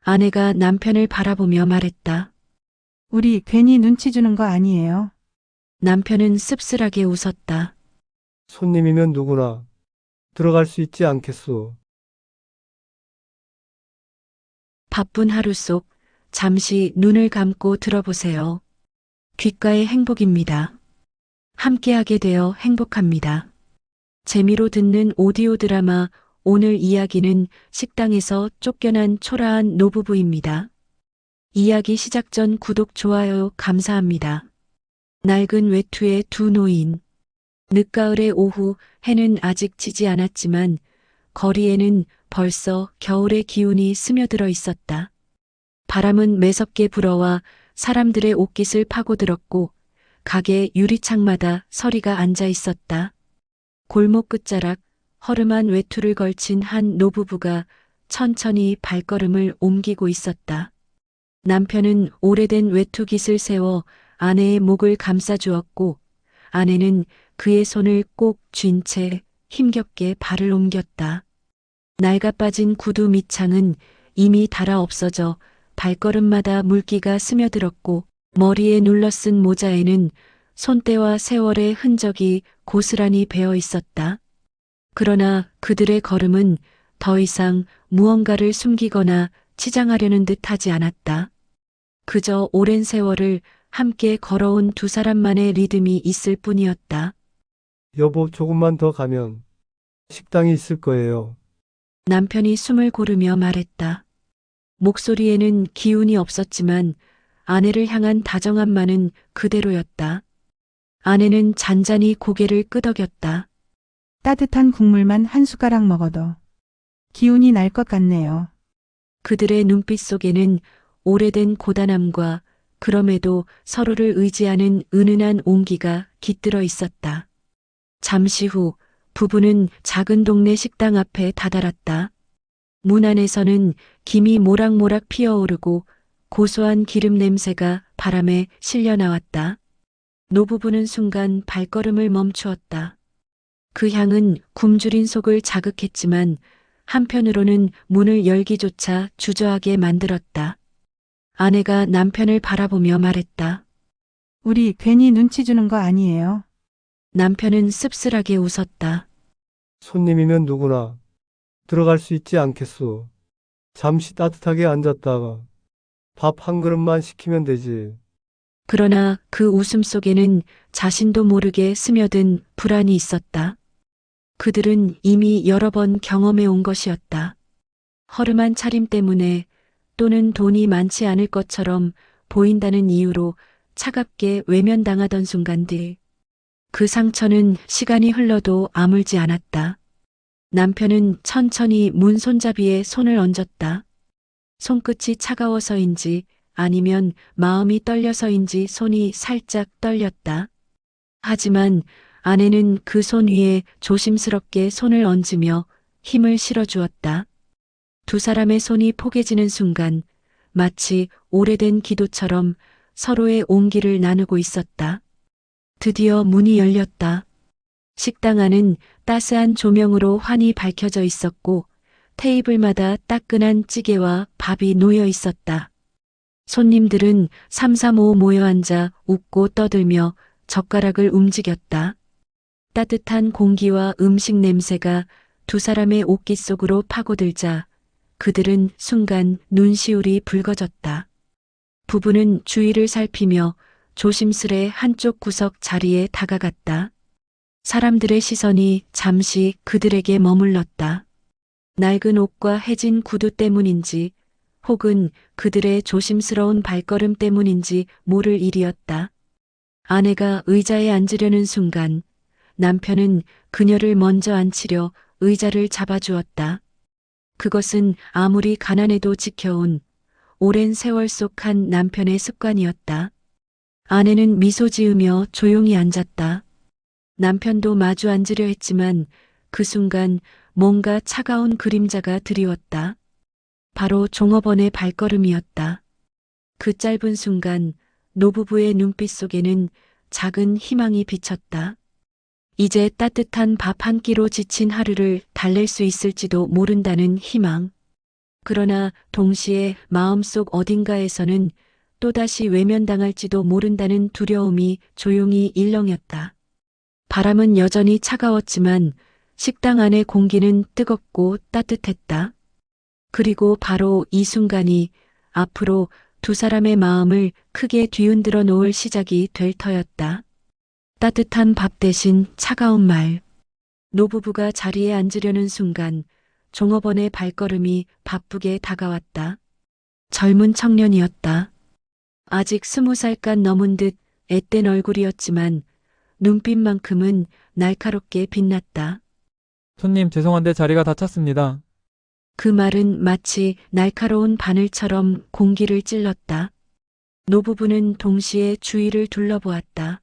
아내가 남편을 바라보며 말했다. 우리 괜히 눈치 주는 거 아니에요? 남편은 씁쓸하게 웃었다. 손님이면 누구나 들어갈 수 있지 않겠소. 바쁜 하루 속 잠시 눈을 감고 들어보세요. 귓가의 행복입니다. 함께하게 되어 행복합니다. 재미로 듣는 오디오 드라마 오늘 이야기는 식당에서 쫓겨난 초라한 노부부입니다. 이야기 시작 전 구독, 좋아요 감사합니다. 낡은 외투의 두 노인. 늦가을의 오후 해는 아직 지지 않았지만 거리에는 벌써 겨울의 기운이 스며들어 있었다. 바람은 매섭게 불어와 사람들의 옷깃을 파고들었고 가게 유리창마다 서리가 앉아 있었다. 골목 끝자락 허름한 외투를 걸친 한 노부부가 천천히 발걸음을 옮기고 있었다. 남편은 오래된 외투깃을 세워 아내의 목을 감싸주었고 아내는 그의 손을 꼭 쥔 채 힘겹게 발을 옮겼다. 낡아 빠진 구두 밑창은 이미 닳아 없어져 발걸음마다 물기가 스며들었고 머리에 눌러쓴 모자에는 손때와 세월의 흔적이 고스란히 배어 있었다. 그러나 그들의 걸음은 더 이상 무언가를 숨기거나 치장하려는 듯 하지 않았다. 그저 오랜 세월을 함께 걸어온 두 사람만의 리듬이 있을 뿐이었다. 여보, 조금만 더 가면 식당이 있을 거예요. 남편이 숨을 고르며 말했다. 목소리에는 기운이 없었지만 아내를 향한 다정함만은 그대로였다. 아내는 잔잔히 고개를 끄덕였다. 따뜻한 국물만 한 숟가락 먹어도 기운이 날 것 같네요. 그들의 눈빛 속에는 오래된 고단함과 그럼에도 서로를 의지하는 은은한 온기가 깃들어 있었다. 잠시 후 부부는 작은 동네 식당 앞에 다다랐다. 문 안에서는 김이 모락모락 피어오르고 고소한 기름 냄새가 바람에 실려 나왔다. 노부부는 순간 발걸음을 멈추었다. 그 향은 굶주린 속을 자극했지만 한편으로는 문을 열기조차 주저하게 만들었다. 아내가 남편을 바라보며 말했다. 우리 괜히 눈치 주는 거 아니에요? 남편은 씁쓸하게 웃었다. 손님이면 누구나 들어갈 수 있지 않겠소. 잠시 따뜻하게 앉았다가 밥 한 그릇만 시키면 되지. 그러나 그 웃음 속에는 자신도 모르게 스며든 불안이 있었다. 그들은 이미 여러 번 경험해 온 것이었다. 허름한 차림 때문에 또는 돈이 많지 않을 것처럼 보인다는 이유로 차갑게 외면당하던 순간들. 그 상처는 시간이 흘러도 아물지 않았다. 남편은 천천히 문 손잡이에 손을 얹었다. 손끝이 차가워서인지 아니면 마음이 떨려서인지 손이 살짝 떨렸다. 하지만 아내는 그 손 위에 조심스럽게 손을 얹으며 힘을 실어주었다. 두 사람의 손이 포개지는 순간 마치 오래된 기도처럼 서로의 온기를 나누고 있었다. 드디어 문이 열렸다. 식당 안은 따스한 조명으로 환히 밝혀져 있었고 테이블마다 따끈한 찌개와 밥이 놓여 있었다. 손님들은 삼삼오오 모여 앉아 웃고 떠들며 젓가락을 움직였다. 따뜻한 공기와 음식 냄새가 두 사람의 옷깃 속으로 파고들자 그들은 순간 눈시울이 붉어졌다. 부부는 주위를 살피며 조심스레 한쪽 구석 자리에 다가갔다. 사람들의 시선이 잠시 그들에게 머물렀다. 낡은 옷과 해진 구두 때문인지 혹은 그들의 조심스러운 발걸음 때문인지 모를 일이었다. 아내가 의자에 앉으려는 순간 남편은 그녀를 먼저 앉히려 의자를 잡아주었다. 그것은 아무리 가난해도 지켜온 오랜 세월 속 한 남편의 습관이었다. 아내는 미소 지으며 조용히 앉았다. 남편도 마주 앉으려 했지만 그 순간 뭔가 차가운 그림자가 드리웠다. 바로 종업원의 발걸음이었다. 그 짧은 순간 노부부의 눈빛 속에는 작은 희망이 비쳤다. 이제 따뜻한 밥 한 끼로 지친 하루를 달랠 수 있을지도 모른다는 희망. 그러나 동시에 마음속 어딘가에서는 또다시 외면당할지도 모른다는 두려움이 조용히 일렁였다. 바람은 여전히 차가웠지만 식당 안의 공기는 뜨겁고 따뜻했다. 그리고 바로 이 순간이 앞으로 두 사람의 마음을 크게 뒤흔들어 놓을 시작이 될 터였다. 따뜻한 밥 대신 차가운 말. 노부부가 자리에 앉으려는 순간 종업원의 발걸음이 바쁘게 다가왔다. 젊은 청년이었다. 아직 20살간 넘은 듯 앳된 얼굴이었지만 눈빛만큼은 날카롭게 빛났다. 손님 죄송한데 자리가 다 찼습니다. 그 말은 마치 날카로운 바늘처럼 공기를 찔렀다. 노부부는 동시에 주위를 둘러보았다.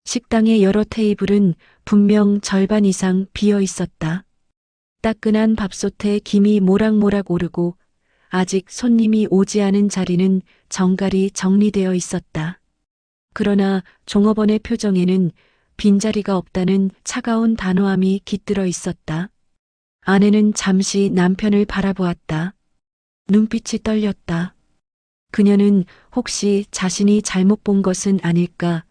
식당의 여러 테이블은 분명 절반 이상 비어 있었다. 따끈한 밥솥에 김이 모락모락 오르고 아직 손님이 오지 않은 자리는 정갈이 정리되어 있었다. 그러나 종업원의 표정에는 빈자리가 없다는 차가운 단호함이 깃들어 있었다. 아내는 잠시 남편을 바라보았다. 눈빛이 떨렸다. 그녀는 혹시 자신이 잘못 본 것은 아닐까,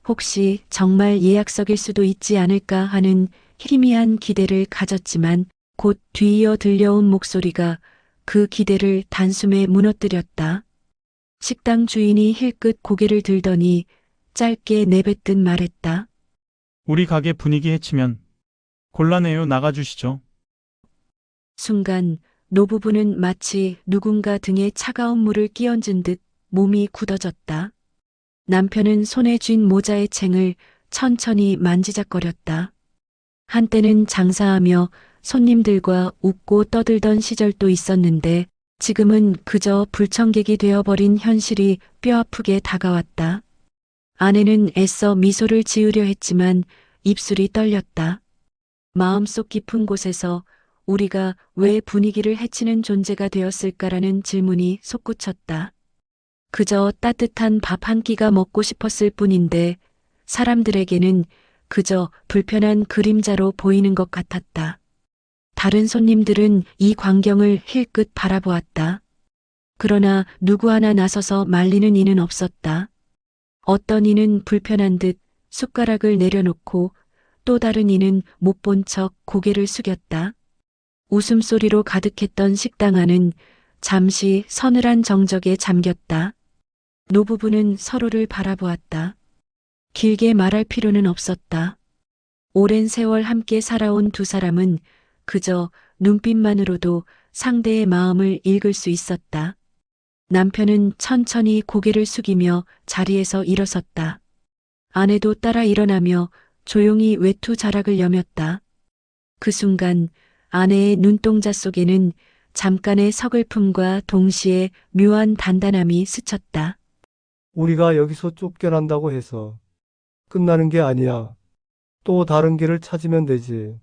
혹시 정말 예약석일 수도 있지 않을까 하는 희미한 기대를 가졌지만 곧 뒤이어 들려온 목소리가 그 기대를 단숨에 무너뜨렸다. 식당 주인이 힐끗 고개를 들더니 짧게 내뱉듯 말했다. 우리 가게 분위기 해치면 곤란해요. 나가주시죠. 순간 노부부는 마치 누군가 등에 차가운 물을 끼얹은 듯 몸이 굳어졌다. 남편은 손에 쥔 모자의 챙을 천천히 만지작거렸다. 한때는 장사하며 손님들과 웃고 떠들던 시절도 있었는데 지금은 그저 불청객이 되어버린 현실이 뼈아프게 다가왔다. 아내는 애써 미소를 지으려 했지만 입술이 떨렸다. 마음속 깊은 곳에서 우리가 왜 분위기를 해치는 존재가 되었을까라는 질문이 솟구쳤다. 그저 따뜻한 밥 한 끼가 먹고 싶었을 뿐인데 사람들에게는 그저 불편한 그림자로 보이는 것 같았다. 다른 손님들은 이 광경을 힐끗 바라보았다. 그러나 누구 하나 나서서 말리는 이는 없었다. 어떤 이는 불편한 듯 숟가락을 내려놓고 또 다른 이는 못 본 척 고개를 숙였다. 웃음소리로 가득했던 식당 안은 잠시 서늘한 정적에 잠겼다. 노부부는 서로를 바라보았다. 길게 말할 필요는 없었다. 오랜 세월 함께 살아온 두 사람은 그저 눈빛만으로도 상대의 마음을 읽을 수 있었다. 남편은 천천히 고개를 숙이며 자리에서 일어섰다. 아내도 따라 일어나며 조용히 외투 자락을 여몄다. 그 순간 아내의 눈동자 속에는 잠깐의 서글픔과 동시에 묘한 단단함이 스쳤다. 우리가 여기서 쫓겨난다고 해서 끝나는 게 아니야. 또 다른 길을 찾으면 되지.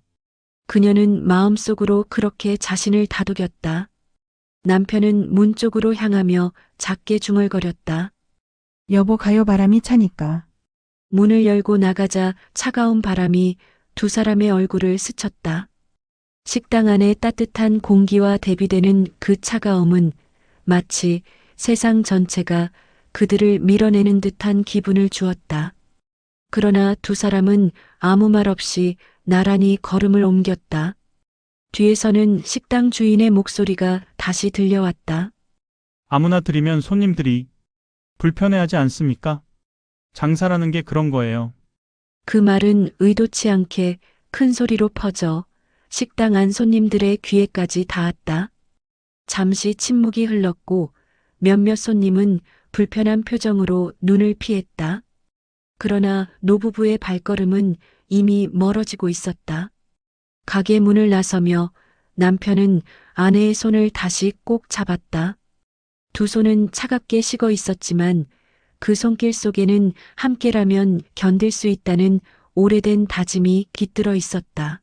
그녀는 마음속으로 그렇게 자신을 다독였다. 남편은 문 쪽으로 향하며 작게 중얼거렸다. 여보 가요 바람이 차니까. 문을 열고 나가자 차가운 바람이 두 사람의 얼굴을 스쳤다. 식당 안의 따뜻한 공기와 대비되는 그 차가움은 마치 세상 전체가 그들을 밀어내는 듯한 기분을 주었다. 그러나 두 사람은 아무 말 없이 나란히 걸음을 옮겼다. 뒤에서는 식당 주인의 목소리가 다시 들려왔다. 아무나 드리면 손님들이 불편해하지 않습니까? 장사라는 게 그런 거예요. 그 말은 의도치 않게 큰 소리로 퍼져 식당 안 손님들의 귀에까지 닿았다. 잠시 침묵이 흘렀고 몇몇 손님은 불편한 표정으로 눈을 피했다. 그러나 노부부의 발걸음은 이미 멀어지고 있었다. 가게 문을 나서며 남편은 아내의 손을 다시 꼭 잡았다. 두 손은 차갑게 식어 있었지만 그 손길 속에는 함께라면 견딜 수 있다는 오래된 다짐이 깃들어 있었다.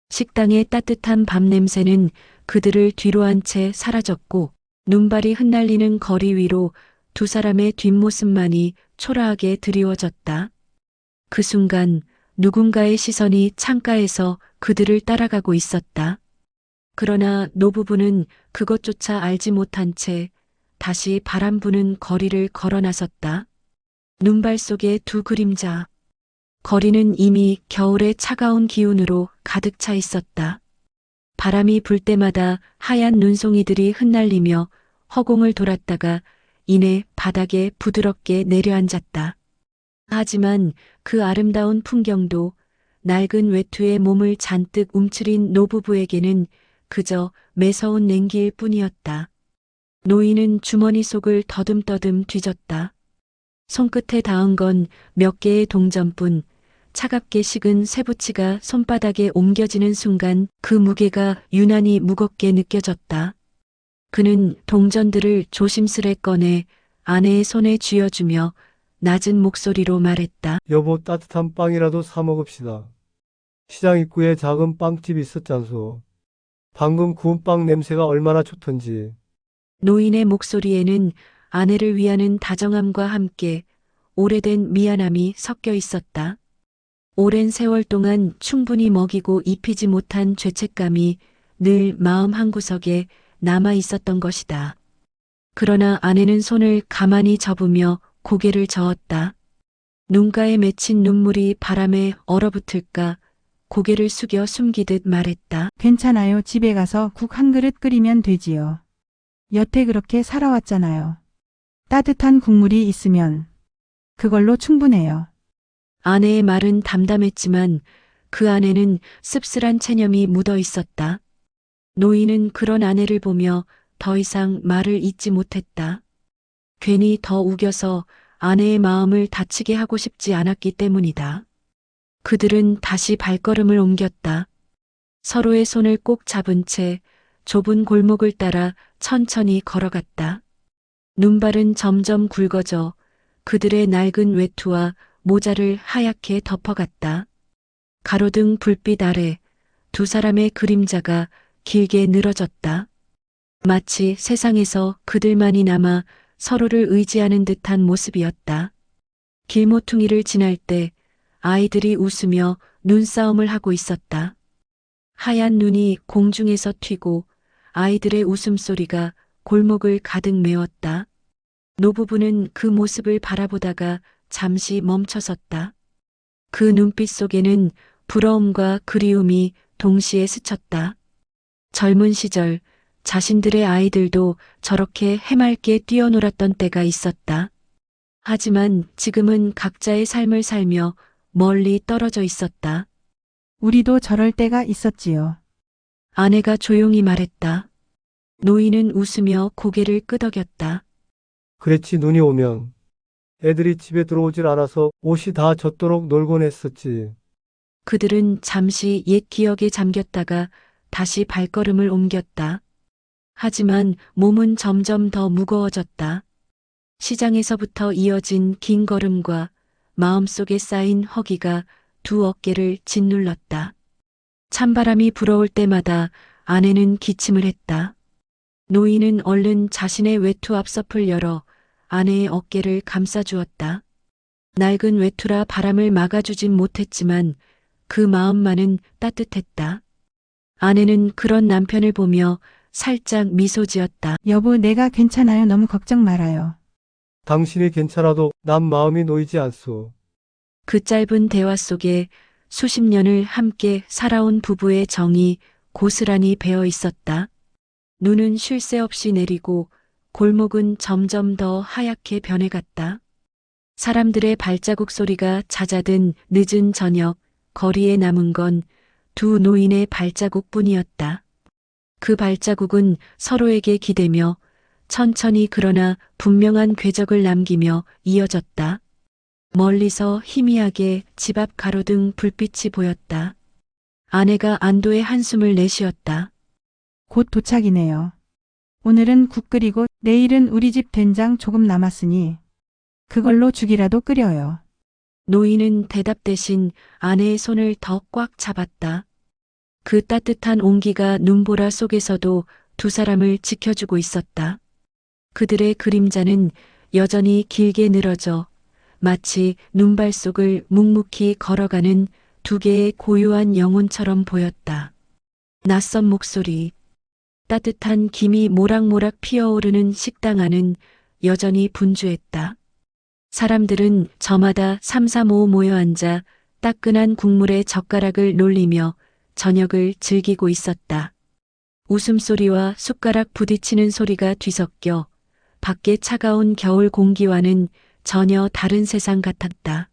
식당의 따뜻한 밤 냄새는 그들을 뒤로 한 채 사라졌고 눈발이 흩날리는 거리 위로 두 사람의 뒷모습만이 초라하게 드리워졌다. 그 순간 누군가의 시선이 창가에서 그들을 따라가고 있었다. 그러나 노부부는 그것조차 알지 못한 채 다시 바람 부는 거리를 걸어 나섰다. 눈발 속에 두 그림자. 거리는 이미 겨울의 차가운 기운으로 가득 차 있었다. 바람이 불 때마다 하얀 눈송이들이 흩날리며 허공을 돌았다가 이내 바닥에 부드럽게 내려앉았다. 하지만 그 아름다운 풍경도 낡은 외투에 몸을 잔뜩 움츠린 노부부에게는 그저 매서운 냉기일 뿐이었다. 노인은 주머니 속을 더듬더듬 뒤졌다. 손끝에 닿은 건 몇 개의 동전뿐. 차갑게 식은 쇠붙이가 손바닥에 옮겨지는 순간 그 무게가 유난히 무겁게 느껴졌다. 그는 동전들을 조심스레 꺼내 아내의 손에 쥐어주며 낮은 목소리로 말했다. 여보, 따뜻한 빵이라도 사 먹읍시다. 시장 입구에 작은 빵집이 있었잖소. 방금 구운 빵 냄새가 얼마나 좋던지. 노인의 목소리에는 아내를 위하는 다정함과 함께 오래된 미안함이 섞여 있었다. 오랜 세월 동안 충분히 먹이고 입히지 못한 죄책감이 늘 마음 한구석에 남아 있었던 것이다. 그러나 아내는 손을 가만히 접으며 고개를 저었다. 눈가에 맺힌 눈물이 바람에 얼어붙을까 고개를 숙여 숨기듯 말했다. 괜찮아요. 집에 가서 국 한 그릇 끓이면 되지요. 여태 그렇게 살아왔잖아요. 따뜻한 국물이 있으면 그걸로 충분해요. 아내의 말은 담담했지만 그 안에는 씁쓸한 체념이 묻어 있었다. 노인은 그런 아내를 보며 더 이상 말을 잇지 못했다. 괜히 더 우겨서 아내의 마음을 다치게 하고 싶지 않았기 때문이다. 그들은 다시 발걸음을 옮겼다. 서로의 손을 꼭 잡은 채 좁은 골목을 따라 천천히 걸어갔다. 눈발은 점점 굵어져 그들의 낡은 외투와 모자를 하얗게 덮어갔다. 가로등 불빛 아래 두 사람의 그림자가 길게 늘어졌다. 마치 세상에서 그들만이 남아 서로를 의지하는 듯한 모습이었다. 길모퉁이를 지날 때 아이들이 웃으며 눈싸움을 하고 있었다. 하얀 눈이 공중에서 튀고 아이들의 웃음소리가 골목을 가득 메웠다. 노부부는 그 모습을 바라보다가 잠시 멈춰섰다. 그 눈빛 속에는 부러움과 그리움이 동시에 스쳤다. 젊은 시절 자신들의 아이들도 저렇게 해맑게 뛰어놀았던 때가 있었다. 하지만 지금은 각자의 삶을 살며 멀리 떨어져 있었다. 우리도 저럴 때가 있었지요. 아내가 조용히 말했다. 노인은 웃으며 고개를 끄덕였다. 그랬지, 눈이 오면. 애들이 집에 들어오질 않아서 옷이 다 젖도록 놀곤 했었지. 그들은 잠시 옛 기억에 잠겼다가 다시 발걸음을 옮겼다. 하지만 몸은 점점 더 무거워졌다. 시장에서부터 이어진 긴 걸음과 마음속에 쌓인 허기가 두 어깨를 짓눌렀다. 찬바람이 불어올 때마다 아내는 기침을 했다. 노인은 얼른 자신의 외투 앞서풀 열어 아내의 어깨를 감싸주었다. 낡은 외투라 바람을 막아주진 못했지만 그 마음만은 따뜻했다. 아내는 그런 남편을 보며 살짝 미소 지었다. 여보, 내가 괜찮아요. 너무 걱정 말아요. 당신이 괜찮아도 난 마음이 놓이지 않소. 그 짧은 대화 속에 수십 년을 함께 살아온 부부의 정이 고스란히 배어 있었다. 눈은 쉴 새 없이 내리고 골목은 점점 더 하얗게 변해갔다. 사람들의 발자국 소리가 잦아든 늦은 저녁, 거리에 남은 건 두 노인의 발자국뿐이었다. 그 발자국은 서로에게 기대며 천천히 그러나 분명한 궤적을 남기며 이어졌다. 멀리서 희미하게 집 앞 가로등 불빛이 보였다. 아내가 안도의 한숨을 내쉬었다. 곧 도착이네요. 오늘은 국 끓이고 내일은 우리 집 된장 조금 남았으니 그걸로 죽이라도 끓여요. 노인은 대답 대신 아내의 손을 더 꽉 잡았다. 그 따뜻한 온기가 눈보라 속에서도 두 사람을 지켜주고 있었다. 그들의 그림자는 여전히 길게 늘어져 마치 눈발 속을 묵묵히 걸어가는 두 개의 고요한 영혼처럼 보였다. 낯선 목소리, 따뜻한 김이 모락모락 피어오르는 식당 안은 여전히 분주했다. 사람들은 저마다 삼삼오오 모여 앉아 따끈한 국물에 젓가락을 놀리며 저녁을 즐기고 있었다. 웃음소리와 숟가락 부딪히는 소리가 뒤섞여 밖에 차가운 겨울 공기와는 전혀 다른 세상 같았다.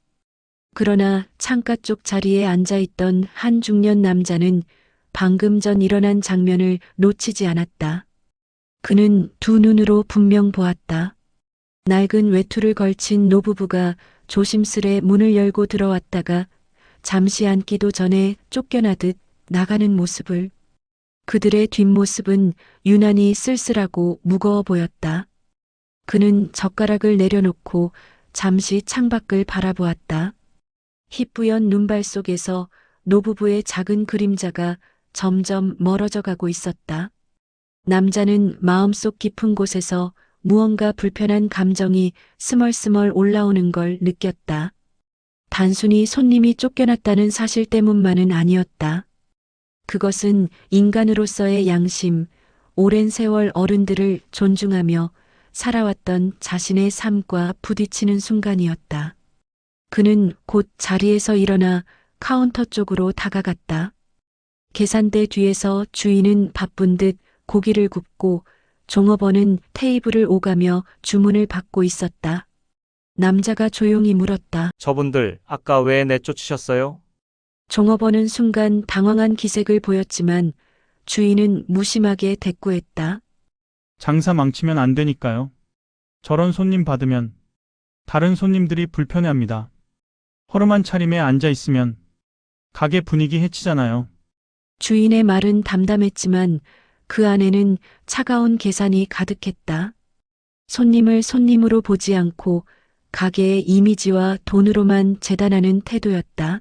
그러나 창가 쪽 자리에 앉아있던 한 중년 남자는 방금 전 일어난 장면을 놓치지 않았다. 그는 두 눈으로 분명 보았다. 낡은 외투를 걸친 노부부가 조심스레 문을 열고 들어왔다가 잠시 앉기도 전에 쫓겨나듯 나가는 모습을. 그들의 뒷모습은 유난히 쓸쓸하고 무거워 보였다. 그는 젓가락을 내려놓고 잠시 창밖을 바라보았다. 희뿌연 눈발 속에서 노부부의 작은 그림자가 점점 멀어져 가고 있었다. 남자는 마음속 깊은 곳에서 무언가 불편한 감정이 스멀스멀 올라오는 걸 느꼈다. 단순히 손님이 쫓겨났다는 사실 때문만은 아니었다. 그것은 인간으로서의 양심, 오랜 세월 어른들을 존중하며 살아왔던 자신의 삶과 부딪히는 순간이었다. 그는 곧 자리에서 일어나 카운터 쪽으로 다가갔다. 계산대 뒤에서 주인은 바쁜 듯 고기를 굽고 종업원은 테이블을 오가며 주문을 받고 있었다. 남자가 조용히 물었다. 저분들 아까 왜 내쫓으셨어요? 종업원은 순간 당황한 기색을 보였지만 주인은 무심하게 대꾸했다. 장사 망치면 안 되니까요. 저런 손님 받으면 다른 손님들이 불편해합니다. 허름한 차림에 앉아 있으면 가게 분위기 해치잖아요. 주인의 말은 담담했지만 그 안에는 차가운 계산이 가득했다. 손님을 손님으로 보지 않고 가게의 이미지와 돈으로만 재단하는 태도였다.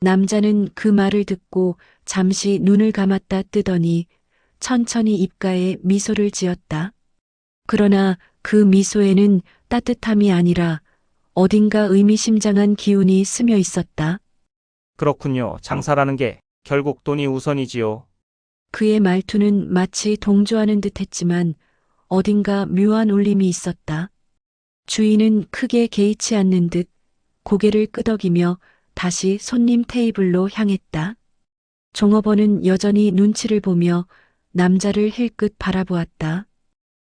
남자는 그 말을 듣고 잠시 눈을 감았다 뜨더니 천천히 입가에 미소를 지었다. 그러나 그 미소에는 따뜻함이 아니라 어딘가 의미심장한 기운이 스며 있었다. 그렇군요. 장사라는 게 결국 돈이 우선이지요. 그의 말투는 마치 동조하는 듯했지만 어딘가 묘한 울림이 있었다. 주인은 크게 개의치 않는 듯 고개를 끄덕이며 다시 손님 테이블로 향했다. 종업원은 여전히 눈치를 보며 남자를 힐끗 바라보았다.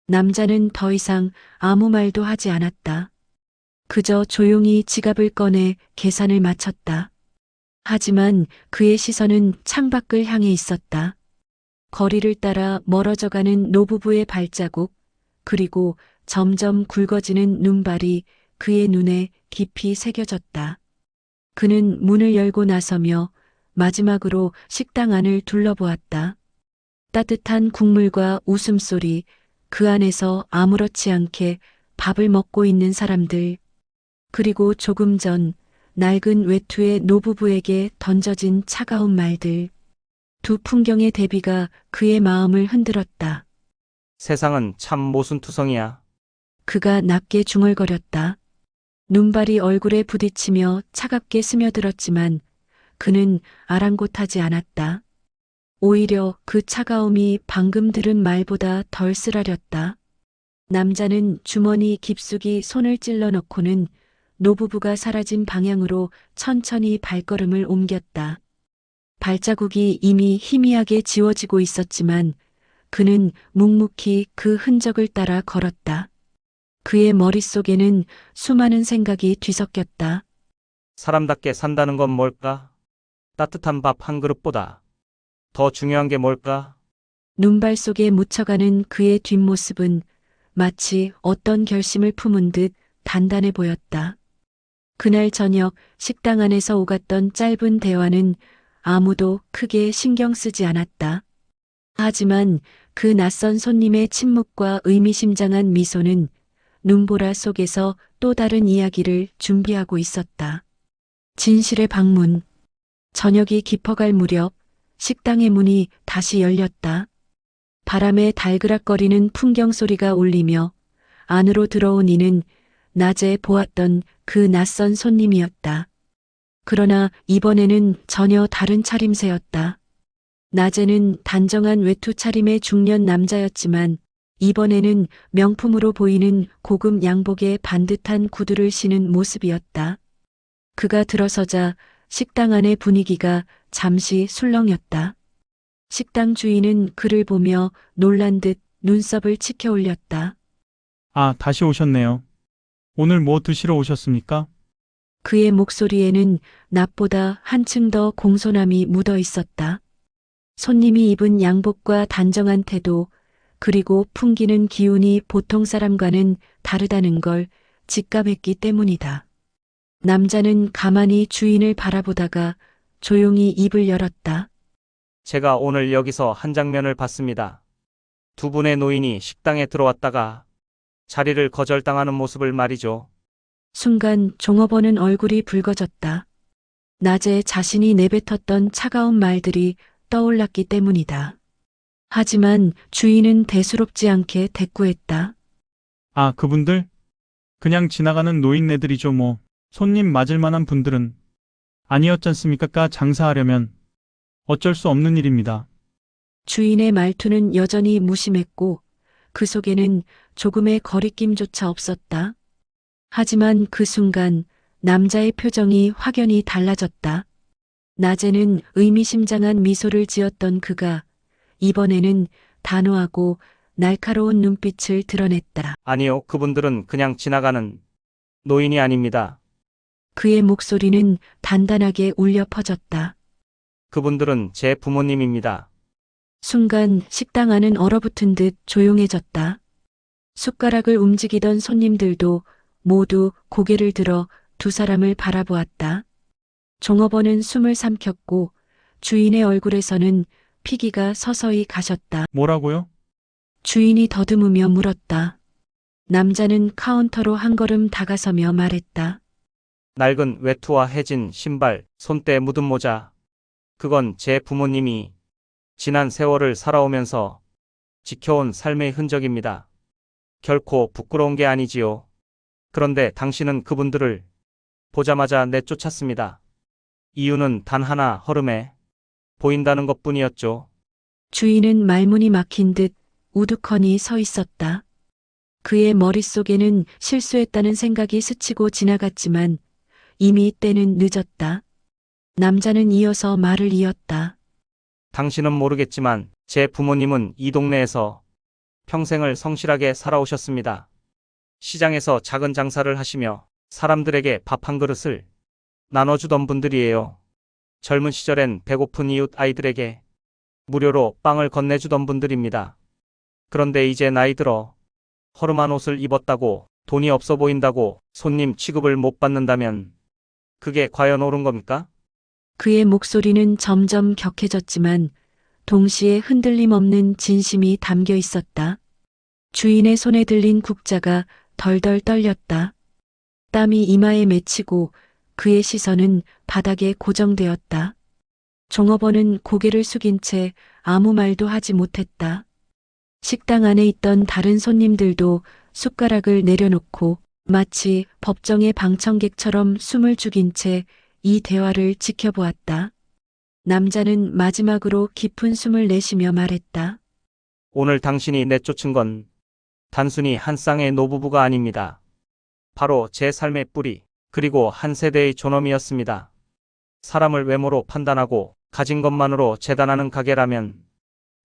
남자는 더 이상 아무 말도 하지 않았다. 그저 조용히 지갑을 꺼내 계산을 마쳤다. 하지만 그의 시선은 창밖을 향해 있었다. 거리를 따라 멀어져가는 노부부의 발자국, 그리고 점점 굵어지는 눈발이 그의 눈에 깊이 새겨졌다. 그는 문을 열고 나서며 마지막으로 식당 안을 둘러보았다. 따뜻한 국물과 웃음소리, 그 안에서 아무렇지 않게 밥을 먹고 있는 사람들, 그리고 조금 전 낡은 외투의 노부부에게 던져진 차가운 말들. 두 풍경의 대비가 그의 마음을 흔들었다. 세상은 참 모순투성이야. 그가 낮게 중얼거렸다. 눈발이 얼굴에 부딪히며 차갑게 스며들었지만 그는 아랑곳하지 않았다. 오히려 그 차가움이 방금 들은 말보다 덜 쓰라렸다. 남자는 주머니 깊숙이 손을 찔러 넣고는 노부부가 사라진 방향으로 천천히 발걸음을 옮겼다. 발자국이 이미 희미하게 지워지고 있었지만 그는 묵묵히 그 흔적을 따라 걸었다. 그의 머릿속에는 수많은 생각이 뒤섞였다. 사람답게 산다는 건 뭘까? 따뜻한 밥 한 그릇보다 더 중요한 게 뭘까? 눈발 속에 묻혀가는 그의 뒷모습은 마치 어떤 결심을 품은 듯 단단해 보였다. 그날 저녁 식당 안에서 오갔던 짧은 대화는 아무도 크게 신경 쓰지 않았다. 하지만 그 낯선 손님의 침묵과 의미심장한 미소는 눈보라 속에서 또 다른 이야기를 준비하고 있었다. 진실의 방문. 저녁이 깊어갈 무렵 식당의 문이 다시 열렸다. 바람에 달그락거리는 풍경 소리가 울리며 안으로 들어온 이는 낮에 보았던 그 낯선 손님이었다. 그러나 이번에는 전혀 다른 차림새였다. 낮에는 단정한 외투 차림의 중년 남자였지만 이번에는 명품으로 보이는 고급 양복에 반듯한 구두를 신은 모습이었다. 그가 들어서자 식당 안의 분위기가 잠시 술렁였다. 식당 주인은 그를 보며 놀란 듯 눈썹을 치켜 올렸다. 아, 다시 오셨네요. 오늘 뭐 드시러 오셨습니까? 그의 목소리에는 낮보다 한층 더 공손함이 묻어 있었다. 손님이 입은 양복과 단정한 태도, 그리고 풍기는 기운이 보통 사람과는 다르다는 걸 직감했기 때문이다. 남자는 가만히 주인을 바라보다가 조용히 입을 열었다. 제가 오늘 여기서 한 장면을 봤습니다. 두 분의 노인이 식당에 들어왔다가 자리를 거절당하는 모습을 말이죠. 순간 종업원은 얼굴이 붉어졌다. 낮에 자신이 내뱉었던 차가운 말들이 떠올랐기 때문이다. 하지만 주인은 대수롭지 않게 대꾸했다. 아, 그분들? 그냥 지나가는 노인네들이죠 뭐. 손님 맞을 만한 분들은 아니었잖습니까? 장사하려면 어쩔 수 없는 일입니다. 주인의 말투는 여전히 무심했고 그 속에는 조금의 거리낌조차 없었다. 하지만 그 순간 남자의 표정이 확연히 달라졌다. 낮에는 의미심장한 미소를 지었던 그가 이번에는 단호하고 날카로운 눈빛을 드러냈다. 아니요, 그분들은 그냥 지나가는 노인이 아닙니다. 그의 목소리는 단단하게 울려 퍼졌다. 그분들은 제 부모님입니다. 순간 식당 안은 얼어붙은 듯 조용해졌다. 숟가락을 움직이던 손님들도 모두 고개를 들어 두 사람을 바라보았다. 종업원은 숨을 삼켰고 주인의 얼굴에서는 피기가 서서히 가셨다. 뭐라고요? 주인이 더듬으며 물었다. 남자는 카운터로 한 걸음 다가서며 말했다. 낡은 외투와 해진 신발, 손때 묻은 모자. 그건 제 부모님이 지난 세월을 살아오면서 지켜온 삶의 흔적입니다. 결코 부끄러운 게 아니지요. 그런데 당신은 그분들을 보자마자 내쫓았습니다. 이유는 단 하나, 허름해 보인다는 것뿐이었죠. 주인은 말문이 막힌 듯 우두커니 서 있었다. 그의 머릿속에는 실수했다는 생각이 스치고 지나갔지만 이미 때는 늦었다. 남자는 이어서 말을 이었다. 당신은 모르겠지만 제 부모님은 이 동네에서 평생을 성실하게 살아오셨습니다. 시장에서 작은 장사를 하시며 사람들에게 밥 한 그릇을 나눠주던 분들이에요. 젊은 시절엔 배고픈 이웃 아이들에게 무료로 빵을 건네주던 분들입니다. 그런데 이제 나이 들어 허름한 옷을 입었다고 돈이 없어 보인다고 손님 취급을 못 받는다면 그게 과연 옳은 겁니까? 그의 목소리는 점점 격해졌지만 동시에 흔들림 없는 진심이 담겨 있었다. 주인의 손에 들린 국자가 덜덜 떨렸다. 땀이 이마에 맺히고 그의 시선은 바닥에 고정되었다. 종업원은 고개를 숙인 채 아무 말도 하지 못했다. 식당 안에 있던 다른 손님들도 숟가락을 내려놓고 마치 법정의 방청객처럼 숨을 죽인 채 이 대화를 지켜보았다. 남자는 마지막으로 깊은 숨을 내쉬며 말했다. 오늘 당신이 내쫓은 건 단순히 한 쌍의 노부부가 아닙니다. 바로 제 삶의 뿌리, 그리고 한 세대의 존엄이었습니다. 사람을 외모로 판단하고 가진 것만으로 재단하는 가게라면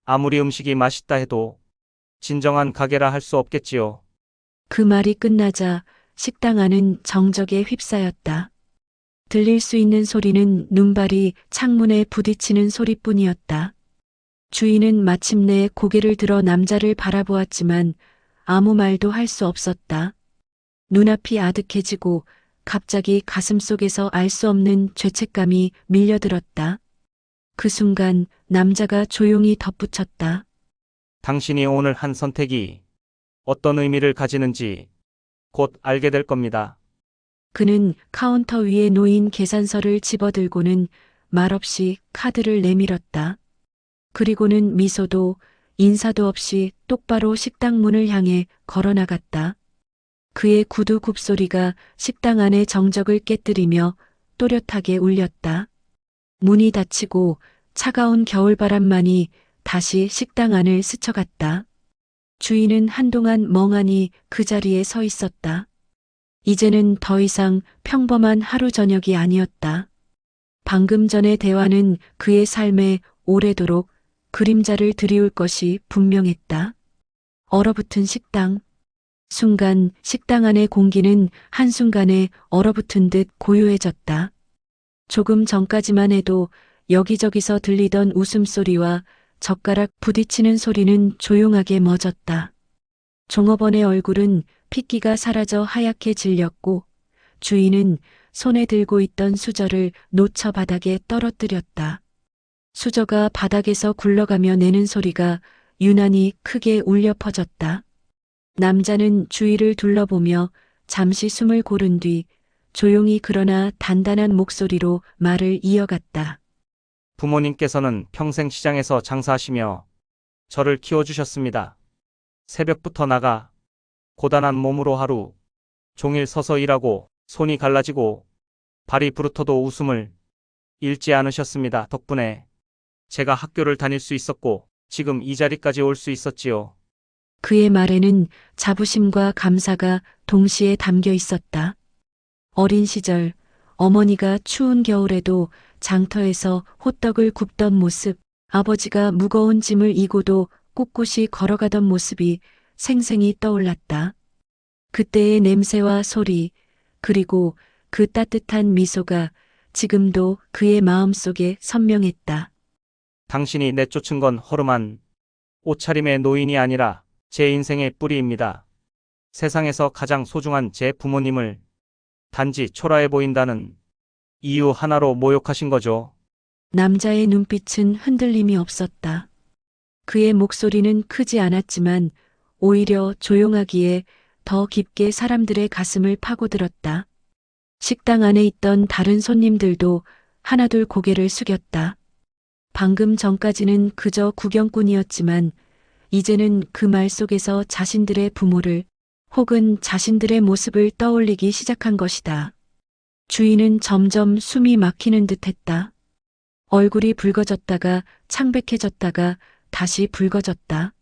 아무리 음식이 맛있다 해도 진정한 가게라 할 수 없겠지요. 그 말이 끝나자 식당 안은 정적에 휩싸였다. 들릴 수 있는 소리는 눈발이 창문에 부딪히는 소리뿐이었다. 주인은 마침내 고개를 들어 남자를 바라보았지만 아무 말도 할 수 없었다. 눈앞이 아득해지고 갑자기 가슴속에서 알 수 없는 죄책감이 밀려들었다. 그 순간 남자가 조용히 덧붙였다. 당신이 오늘 한 선택이 어떤 의미를 가지는지 곧 알게 될 겁니다. 그는 카운터 위에 놓인 계산서를 집어들고는 말없이 카드를 내밀었다. 그리고는 미소도 인사도 없이 똑바로 식당 문을 향해 걸어나갔다. 그의 구두 굽소리가 식당 안의 정적을 깨뜨리며 또렷하게 울렸다. 문이 닫히고 차가운 겨울바람만이 다시 식당 안을 스쳐갔다. 주인은 한동안 멍하니 그 자리에 서 있었다. 이제는 더 이상 평범한 하루 저녁이 아니었다. 방금 전의 대화는 그의 삶에 오래도록 그림자를 드리울 것이 분명했다. 얼어붙은 식당. 순간 식당 안의 공기는 한순간에 얼어붙은 듯 고요해졌다. 조금 전까지만 해도 여기저기서 들리던 웃음소리와 젓가락 부딪히는 소리는 조용하게 멎었다. 종업원의 얼굴은 핏기가 사라져 하얗게 질렸고 주인은 손에 들고 있던 수저를 놓쳐 바닥에 떨어뜨렸다. 수저가 바닥에서 굴러가며 내는 소리가 유난히 크게 울려 퍼졌다. 남자는 주위를 둘러보며 잠시 숨을 고른 뒤 조용히 그러나 단단한 목소리로 말을 이어갔다. 부모님께서는 평생 시장에서 장사하시며 저를 키워주셨습니다. 새벽부터 나가 고단한 몸으로 하루 종일 서서 일하고 손이 갈라지고 발이 부르터도 웃음을 잃지 않으셨습니다. 덕분에 제가 학교를 다닐 수 있었고 지금 이 자리까지 올 수 있었지요. 그의 말에는 자부심과 감사가 동시에 담겨 있었다. 어린 시절 어머니가 추운 겨울에도 장터에서 호떡을 굽던 모습, 아버지가 무거운 짐을 이고도 꿋꿋이 걸어가던 모습이 생생히 떠올랐다. 그때의 냄새와 소리, 그리고 그 따뜻한 미소가 지금도 그의 마음속에 선명했다. 당신이 내쫓은 건 허름한 옷차림의 노인이 아니라 제 인생의 뿌리입니다. 세상에서 가장 소중한 제 부모님을 단지 초라해 보인다는 이유 하나로 모욕하신 거죠. 남자의 눈빛은 흔들림이 없었다. 그의 목소리는 크지 않았지만 오히려 조용하기에 더 깊게 사람들의 가슴을 파고들었다. 식당 안에 있던 다른 손님들도 하나둘 고개를 숙였다. 방금 전까지는 그저 구경꾼이었지만 이제는 그 말 속에서 자신들의 부모를 혹은 자신들의 모습을 떠올리기 시작한 것이다. 주인은 점점 숨이 막히는 듯했다. 얼굴이 붉어졌다가 창백해졌다가 다시 붉어졌다.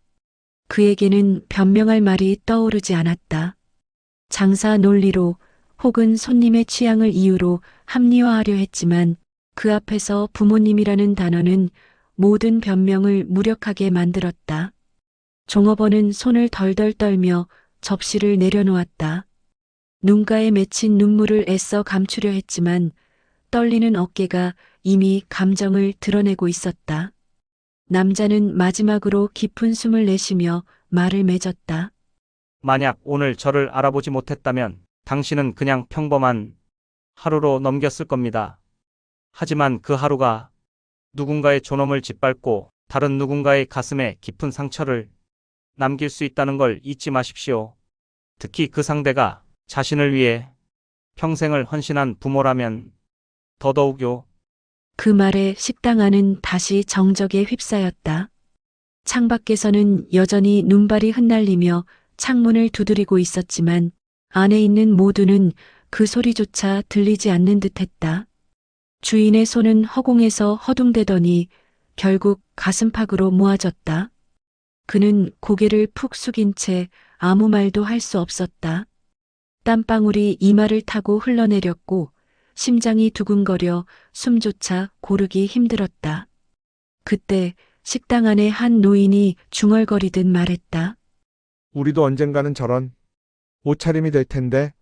그에게는 변명할 말이 떠오르지 않았다. 장사 논리로 혹은 손님의 취향을 이유로 합리화하려 했지만 그 앞에서 부모님이라는 단어는 모든 변명을 무력하게 만들었다. 종업원은 손을 덜덜 떨며 접시를 내려놓았다. 눈가에 맺힌 눈물을 애써 감추려 했지만 떨리는 어깨가 이미 감정을 드러내고 있었다. 남자는 마지막으로 깊은 숨을 내쉬며 말을 맺었다. 만약 오늘 저를 알아보지 못했다면 당신은 그냥 평범한 하루로 넘겼을 겁니다. 하지만 그 하루가 누군가의 존엄을 짓밟고 다른 누군가의 가슴에 깊은 상처를 남길 수 있다는 걸 잊지 마십시오. 특히 그 상대가 자신을 위해 평생을 헌신한 부모라면 더더욱요. 그 말에 식당 안은 다시 정적에 휩싸였다. 창밖에서는 여전히 눈발이 흩날리며 창문을 두드리고 있었지만 안에 있는 모두는 그 소리조차 들리지 않는 듯했다. 주인의 손은 허공에서 허둥대더니 결국 가슴팍으로 모아졌다. 그는 고개를 푹 숙인 채 아무 말도 할 수 없었다. 땀방울이 이마를 타고 흘러내렸고 심장이 두근거려 숨조차 고르기 힘들었다. 그때 식당 안에 한 노인이 중얼거리듯 말했다. 우리도 언젠가는 저런 옷차림이 될 텐데.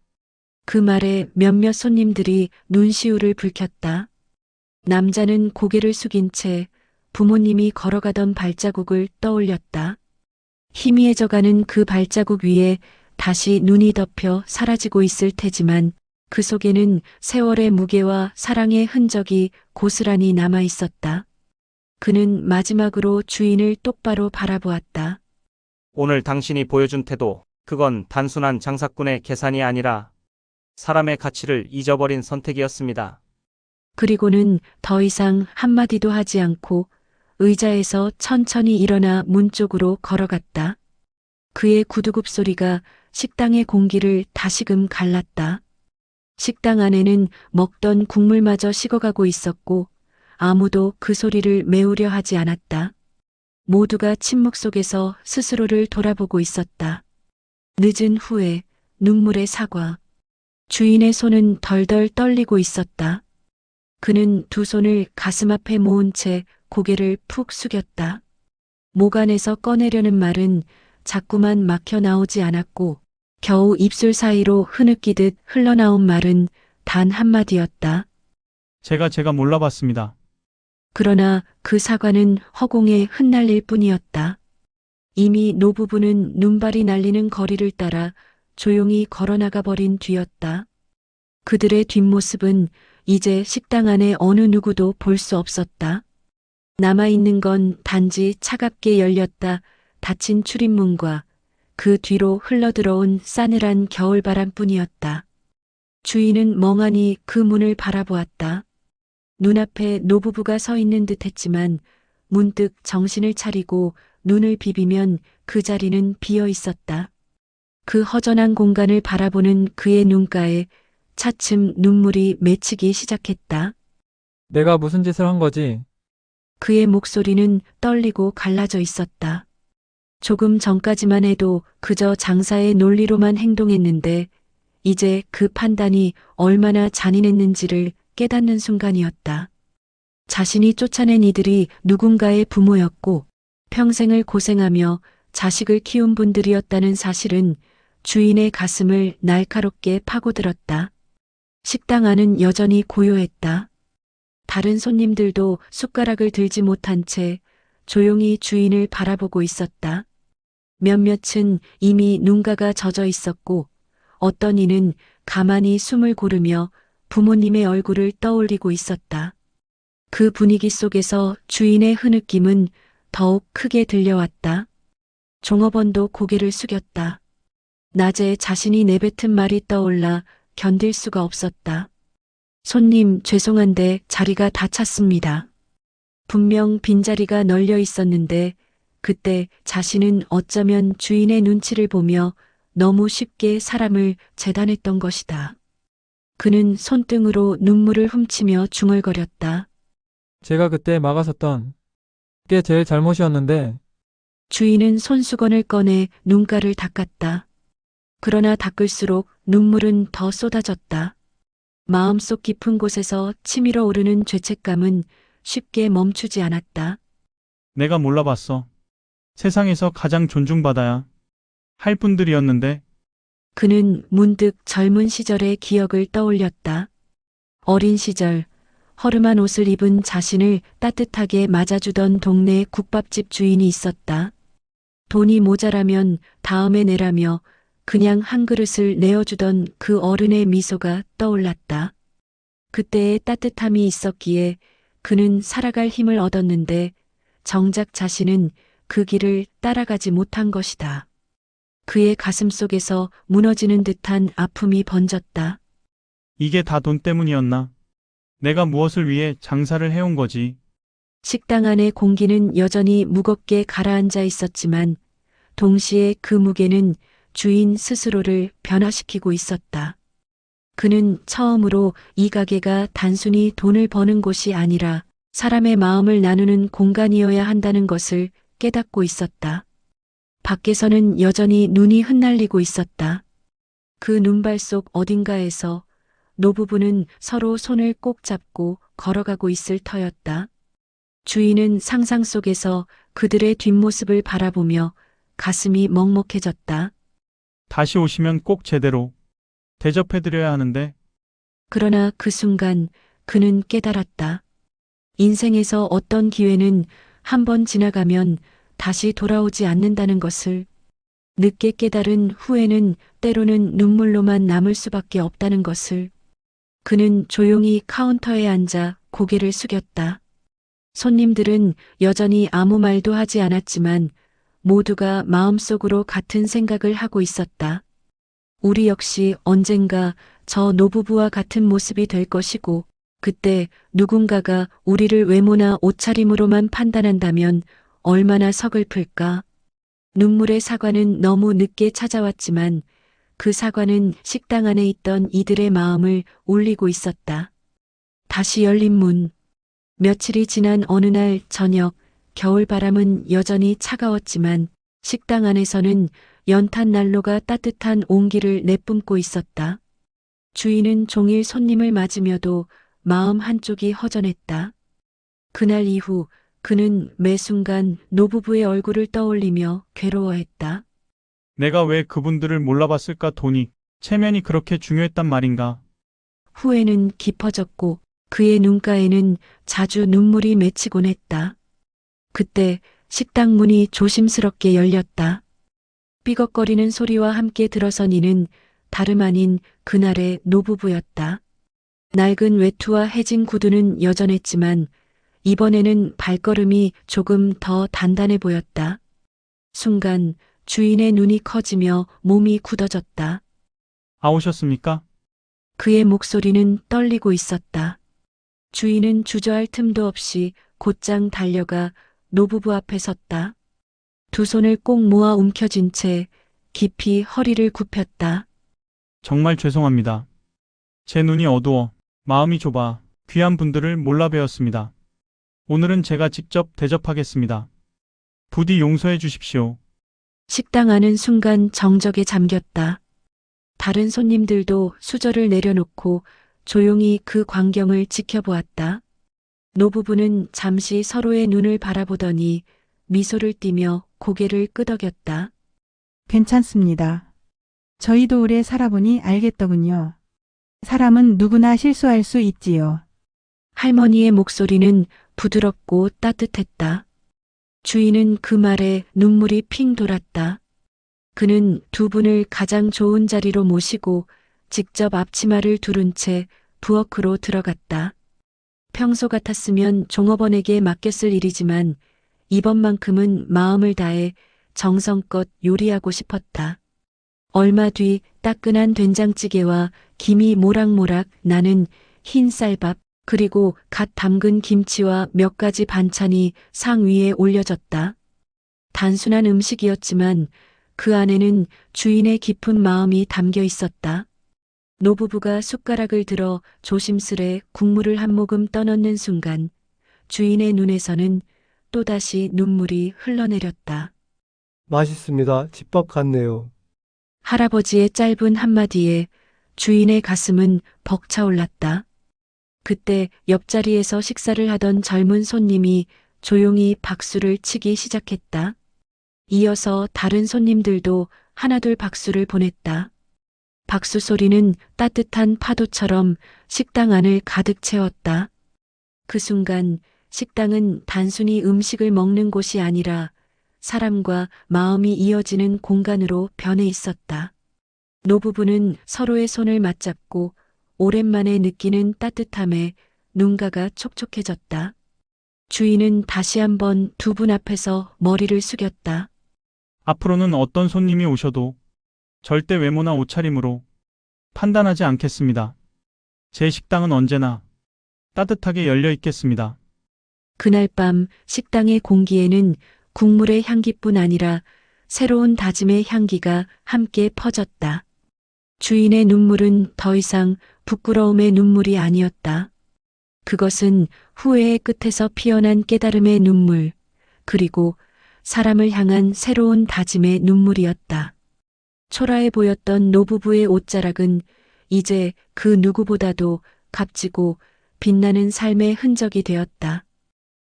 그 말에 몇몇 손님들이 눈시울을 붉혔다. 남자는 고개를 숙인 채 부모님이 걸어가던 발자국을 떠올렸다. 희미해져가는 그 발자국 위에 다시 눈이 덮여 사라지고 있을 테지만 그 속에는 세월의 무게와 사랑의 흔적이 고스란히 남아 있었다. 그는 마지막으로 주인을 똑바로 바라보았다. 오늘 당신이 보여준 태도, 그건 단순한 장사꾼의 계산이 아니라 사람의 가치를 잊어버린 선택이었습니다. 그리고는 더 이상 한마디도 하지 않고 의자에서 천천히 일어나 문 쪽으로 걸어갔다. 그의 구두굽 소리가 식당의 공기를 다시금 갈랐다. 식당 안에는 먹던 국물마저 식어가고 있었고 아무도 그 소리를 메우려 하지 않았다. 모두가 침묵 속에서 스스로를 돌아보고 있었다. 늦은 후에 눈물의 사과. 주인의 손은 덜덜 떨리고 있었다. 그는 두 손을 가슴 앞에 모은 채 고개를 푹 숙였다. 목 안에서 꺼내려는 말은 자꾸만 막혀 나오지 않았고 겨우 입술 사이로 흐느끼듯 흘러나온 말은 단 한마디였다. 제가 몰라봤습니다. 그러나 그 사과는 허공에 흩날릴 뿐이었다. 이미 노부부는 눈발이 날리는 거리를 따라 조용히 걸어나가 버린 뒤였다. 그들의 뒷모습은 이제 식당 안에 어느 누구도 볼 수 없었다. 남아있는 건 단지 차갑게 열렸다 닫힌 출입문과 그 뒤로 흘러들어온 싸늘한 겨울바람뿐이었다. 주인은 멍하니 그 문을 바라보았다. 눈앞에 노부부가 서 있는 듯 했지만 문득 정신을 차리고 눈을 비비면 그 자리는 비어 있었다. 그 허전한 공간을 바라보는 그의 눈가에 차츰 눈물이 맺히기 시작했다. 내가 무슨 짓을 한 거지? 그의 목소리는 떨리고 갈라져 있었다. 조금 전까지만 해도 그저 장사의 논리로만 행동했는데 이제 그 판단이 얼마나 잔인했는지를 깨닫는 순간이었다. 자신이 쫓아낸 이들이 누군가의 부모였고 평생을 고생하며 자식을 키운 분들이었다는 사실은 주인의 가슴을 날카롭게 파고들었다. 식당 안은 여전히 고요했다. 다른 손님들도 숟가락을 들지 못한 채 조용히 주인을 바라보고 있었다. 몇몇은 이미 눈가가 젖어 있었고 어떤 이는 가만히 숨을 고르며 부모님의 얼굴을 떠올리고 있었다. 그 분위기 속에서 주인의 흐느낌은 더욱 크게 들려왔다. 종업원도 고개를 숙였다. 낮에 자신이 내뱉은 말이 떠올라 견딜 수가 없었다. 손님, 죄송한데 자리가 다 찼습니다. 분명 빈자리가 널려 있었는데 그때 자신은 어쩌면 주인의 눈치를 보며 너무 쉽게 사람을 재단했던 것이다. 그는 손등으로 눈물을 훔치며 중얼거렸다. 제가 그때 막아섰던 게 제일 잘못이었는데 주인은 손수건을 꺼내 눈가를 닦았다. 그러나 닦을수록 눈물은 더 쏟아졌다. 마음속 깊은 곳에서 치밀어 오르는 죄책감은 쉽게 멈추지 않았다. 내가 몰라봤어. 세상에서 가장 존중받아야 할 분들이었는데 그는 문득 젊은 시절의 기억을 떠올렸다. 어린 시절 허름한 옷을 입은 자신을 따뜻하게 맞아주던 동네 국밥집 주인이 있었다. 돈이 모자라면 다음에 내라며 그냥 한 그릇을 내어주던 그 어른의 미소가 떠올랐다. 그때의 따뜻함이 있었기에 그는 살아갈 힘을 얻었는데 정작 자신은 그 길을 따라가지 못한 것이다. 그의 가슴 속에서 무너지는 듯한 아픔이 번졌다. 이게 다 돈 때문이었나? 내가 무엇을 위해 장사를 해온 거지? 식당 안의 공기는 여전히 무겁게 가라앉아 있었지만 동시에 그 무게는 주인 스스로를 변화시키고 있었다. 그는 처음으로 이 가게가 단순히 돈을 버는 곳이 아니라 사람의 마음을 나누는 공간이어야 한다는 것을 깨닫고 있었다. 밖에서는 여전히 눈이 흩날리고 있었다. 그 눈발 속 어딘가에서 노부부는 서로 손을 꼭 잡고 걸어가고 있을 터였다. 주인은 상상 속에서 그들의 뒷모습을 바라보며 가슴이 먹먹해졌다. 다시 오시면 꼭 제대로 대접해드려야 하는데 그러나 그 순간 그는 깨달았다. 인생에서 어떤 기회는 한 번 지나가면 다시 돌아오지 않는다는 것을, 늦게 깨달은 후에는 때로는 눈물로만 남을 수밖에 없다는 것을. 그는 조용히 카운터에 앉아 고개를 숙였다. 손님들은 여전히 아무 말도 하지 않았지만 모두가 마음속으로 같은 생각을 하고 있었다. 우리 역시 언젠가 저 노부부와 같은 모습이 될 것이고 그때 누군가가 우리를 외모나 옷차림으로만 판단한다면 얼마나 서글플까. 눈물의 사과는 너무 늦게 찾아왔지만 그 사과는 식당 안에 있던 이들의 마음을 울리고 있었다. 다시 열린 문. 며칠이 지난 어느 날 저녁, 겨울바람은 여전히 차가웠지만 식당 안에서는 연탄 난로가 따뜻한 온기를 내뿜고 있었다. 주인은 종일 손님을 맞으며도 마음 한쪽이 허전했다. 그날 이후 그는 매 순간 노부부의 얼굴을 떠올리며 괴로워했다. 내가 왜 그분들을 몰라봤을까? 돈이, 체면이 그렇게 중요했단 말인가? 후회는 깊어졌고 그의 눈가에는 자주 눈물이 맺히곤 했다. 그때 식당 문이 조심스럽게 열렸다. 삐걱거리는 소리와 함께 들어선 이는 다름 아닌 그날의 노부부였다. 낡은 외투와 해진 구두는 여전했지만 이번에는 발걸음이 조금 더 단단해 보였다. 순간 주인의 눈이 커지며 몸이 굳어졌다. 오셨습니까? 그의 목소리는 떨리고 있었다. 주인은 주저할 틈도 없이 곧장 달려가 노부부 앞에 섰다. 두 손을 꼭 모아 움켜쥔 채 깊이 허리를 굽혔다. 정말 죄송합니다. 제 눈이 어두워, 마음이 좁아 귀한 분들을 몰라 뵈었습니다. 오늘은 제가 직접 대접하겠습니다. 부디 용서해 주십시오. 식당 안은 순간 정적에 잠겼다. 다른 손님들도 수저를 내려놓고 조용히 그 광경을 지켜보았다. 노부부는 잠시 서로의 눈을 바라보더니 미소를 띠며 고개를 끄덕였다. 괜찮습니다. 저희도 오래 살아보니 알겠더군요. 사람은 누구나 실수할 수 있지요. 할머니의 목소리는 부드럽고 따뜻했다. 주인은 그 말에 눈물이 핑 돌았다. 그는 두 분을 가장 좋은 자리로 모시고 직접 앞치마를 두른 채 부엌으로 들어갔다. 평소 같았으면 종업원에게 맡겼을 일이지만 이번만큼은 마음을 다해 정성껏 요리하고 싶었다. 얼마 뒤 따끈한 된장찌개와 김이 모락모락 나는 흰 쌀밥, 그리고 갓 담근 김치와 몇 가지 반찬이 상 위에 올려졌다. 단순한 음식이었지만 그 안에는 주인의 깊은 마음이 담겨 있었다. 노부부가 숟가락을 들어 조심스레 국물을 한 모금 떠넣는 순간 주인의 눈에서는 또다시 눈물이 흘러내렸다. 맛있습니다. 집밥 같네요. 할아버지의 짧은 한마디에 주인의 가슴은 벅차올랐다. 그때 옆자리에서 식사를 하던 젊은 손님이 조용히 박수를 치기 시작했다. 이어서 다른 손님들도 하나둘 박수를 보냈다. 박수 소리는 따뜻한 파도처럼 식당 안을 가득 채웠다. 그 순간 식당은 단순히 음식을 먹는 곳이 아니라 사람과 마음이 이어지는 공간으로 변해 있었다. 노부부는 서로의 손을 맞잡고 오랜만에 느끼는 따뜻함에 눈가가 촉촉해졌다. 주인은 다시 한번 두 분 앞에서 머리를 숙였다. 앞으로는 어떤 손님이 오셔도 절대 외모나 옷차림으로 판단하지 않겠습니다. 제 식당은 언제나 따뜻하게 열려 있겠습니다. 그날 밤 식당의 공기에는 국물의 향기뿐 아니라 새로운 다짐의 향기가 함께 퍼졌다. 주인의 눈물은 더 이상 부끄러움의 눈물이 아니었다. 그것은 후회의 끝에서 피어난 깨달음의 눈물, 그리고 사람을 향한 새로운 다짐의 눈물이었다. 초라해 보였던 노부부의 옷자락은 이제 그 누구보다도 값지고 빛나는 삶의 흔적이 되었다.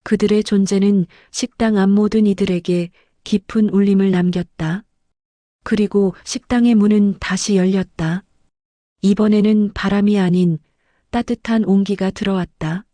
그들의 존재는 식당 앞 모든 이들에게 깊은 울림을 남겼다. 그리고 식당의 문은 다시 열렸다. 이번에는 바람이 아닌 따뜻한 온기가 들어왔다.